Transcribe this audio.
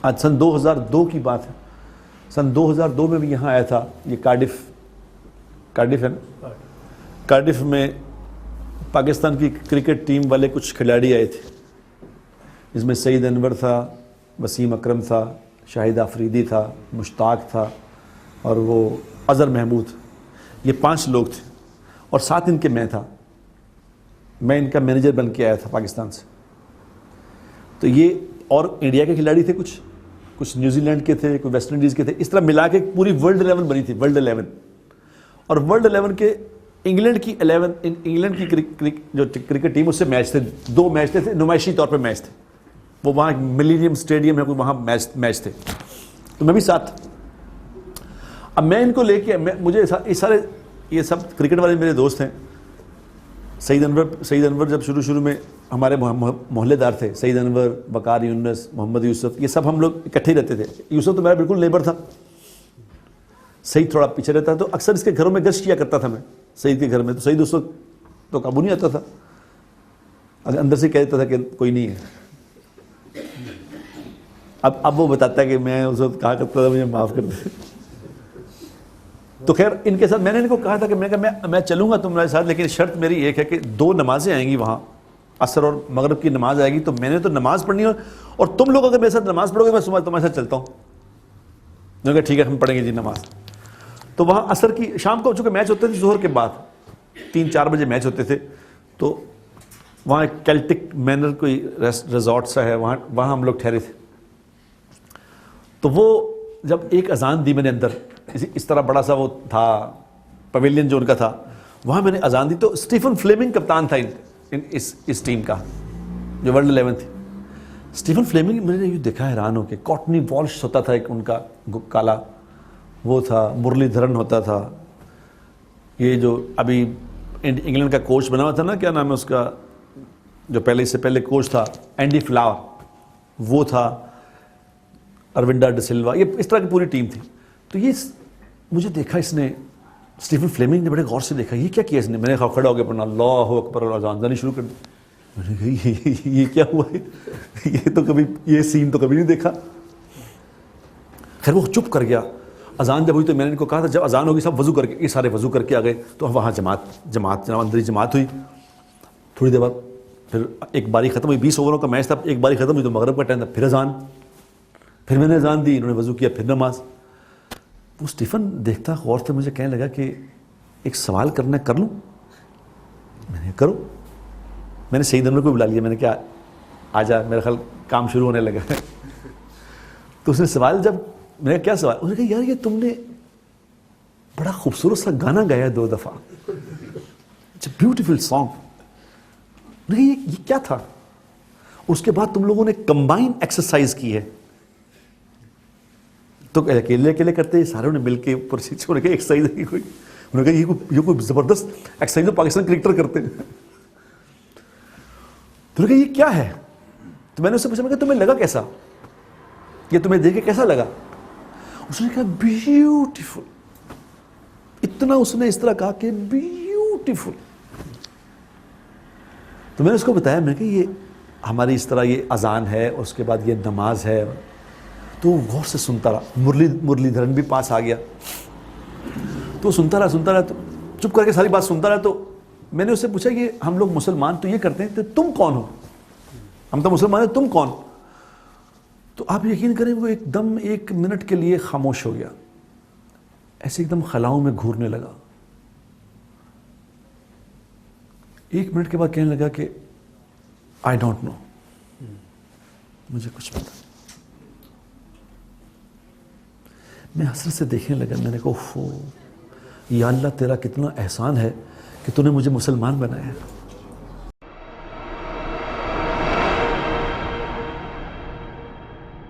आज सन 2002 की बात है। सन 2002 में भी यहाँ आया था, ये कार्डिफ है ना, कार्डिफ में पाकिस्तान की क्रिकेट टीम वाले कुछ खिलाड़ी आए थे, इसमें सईद अनवर था, वसीम अकरम था, शाहिद आफरीदी था, मुश्ताक था और वो अज़हर महमूद। ये 5 लोग थे और साथ इनके मैं था। मैं इनका मैनेजर बन के आया था पाकिस्तान से। तो ये और इंडिया के खिलाड़ी थे, कुछ न्यूजीलैंड के थे, कुछ वेस्ट इंडीज़ के थे, इस तरह मिला के पूरी वर्ल्ड 11 बनी थी, वर्ल्ड 11। और वर्ल्ड 11 के इंग्लैंड की जो क्रिकेट टीम, उससे मैच थे, 2 मैच थे, नुमाइशी तौर पे मैच थे। वो वहाँ मिलेनियम स्टेडियम है, वहाँ मैच थे, तो मैं भी साथ था। अब मैं इनको लेके मुझे ये सब क्रिकेट वाले मेरे दोस्त हैं। सईद अनवर जब शुरू में हमारे मोहल्लेदार थे, सईद अनवर, वकार यूनुस, मोहम्मद यूसुफ, ये सब हम लोग इकट्ठे ही रहते थे। यूसुफ तो मेरा बिल्कुल नेबर था, सईद थोड़ा पीछे रहता, तो अक्सर इसके घरों में गश्त किया करता था मैं, सईद के घर में। तो सईद उस वक्त तो काबू नहीं आता था, अंदर से कह देता था कि कोई नहीं है। अब वो बताता है कि मैं उस वक्त कहा करता था मुझे माफ़ कर दे। तो खैर इनके साथ मैंने इनको कहा था कि मैं चलूँगा तुम्हारे साथ, लेकिन शर्त मेरी एक है कि 2 नमाजें आएंगी वहाँ, असर और मगरब की नमाज आएगी, तो मैंने तो नमाज़ पढ़नी है और तुम लोग अगर मेरे साथ नमाज़ पढ़ोगे मैं सुबह तुम्हारे साथ चलता हूँ। मैंने कहा ठीक है, हम पढ़ेंगे जी नमाज। तो वहाँ असर की शाम को चूँकि मैच होते थे, जोहर के बाद 3-4 बजे मैच होते थे, तो वहाँ एक कैल्टिक मैनर कोई रिजॉर्ट सा है, वहाँ हम लोग ठहरे थे। तो वो जब एक अजान दी मैंने अंदर, इस तरह बड़ा सा वो था पवेलियन जो उनका था, वहाँ मैंने अजान दी, तो स्टीफन फ्लेमिंग कप्तान था इस टीम का जो वर्ल्ड 11 थी। स्टीफन फ्लेमिंग मैंने ये देखा हैरान होके, कॉटनी वॉल्श होता था एक उनका काला, वो था, मुरलीधरन होता था, ये जो अभी इंग्लैंड का कोच बना हुआ था ना, क्या नाम है उसका, जो इससे पहले कोच था, एंडी फ्लावर, वो था, अरविंदा डिसिल्वा, ये इस तरह की पूरी टीम थी। तो ये मुझे देखा इसने, स्टीफन फ्लेमिंग ने बड़े गौर से देखा, ये क्या किया इसने। मैंने खड़ा हो गया पढ़ना, अल्लाहु अकबर, और अज़ान देनी शुरू कर दी। मैंने कहा ये क्या हुआ है, ये सीन तो कभी नहीं देखा। खैर वो चुप कर गया। अजान जब हुई तो मैंने इनको कहा था जब अजान होगी सब वज़ू करके, ये सारे वज़ू करके आ गए। तो वहाँ जमात अंदर जमात हुई। थोड़ी देर बाद फिर एक बारी ख़त्म हुई, 20 ओवरों का मैच था, एक बारी ख़त्म हुई तो मगरब का टाइम था, फिर अजान, फिर मैंने अजान दी, इन्होंने वज़ू किया, फिर नमाज। वो स्टीफन देखता गौर से मुझे कहने लगा कि एक सवाल करना कर लूँ। मैंने करो। मैंने सईद अनवर को बुला लिया, मैंने क्या आजा, मेरा ख्याल काम शुरू होने लगा। तो उसने सवाल, जब मैंने क्या सवाल, उसने कहा यार ये तुमने बड़ा खूबसूरत सा गाना गाया 2 दफ़ा, इट्स अ ब्यूटीफुल सॉन्ग। ये क्या था। उसके बाद तुम लोगों ने कंबाइन एक्सरसाइज की है, तो अकेले करते हैं, सारों ने मिलके ऊपर से छोड़ के एक्सरसाइज की कोई। उन्होंने कहा ये कोई जबरदस्त एक्सरसाइज तो पाकिस्तान क्रिकेटर करते हैं। तो ये क्या है। तो मैंने उससे पूछा, मैं तुम्हें लगा कैसा, ये तुम्हें देख के कैसा लगा। उसने कहा ब्यूटीफुल। इतना उसने इस तरह कहा कि ब्यूटीफुल। तो मैंने उसको बताया, मैंने कहा ये हमारी इस तरह ये अजान है, उसके बाद ये नमाज है। तो गौर से सुनता रहा। मुरलीधरन भी पास आ गया, तो सुनता रहा, तो चुप करके सारी बात सुनता रहा। तो मैंने उससे पूछा कि हम लोग मुसलमान तो ये करते हैं, तो तुम कौन हो। हम तो मुसलमान हैं, तुम कौन। तो आप यकीन करें वो एकदम 1 मिनट के लिए खामोश हो गया, ऐसे एकदम खलाओं में घूरने लगा। 1 मिनट के बाद कहने लगा कि आई डोंट नो, मुझे कुछ पता। मैं हसरत से देखने लगा। मैंने कहा ओहो या अल्लाह, तेरा कितना एहसान है कि तूने मुझे मुसलमान बनाया।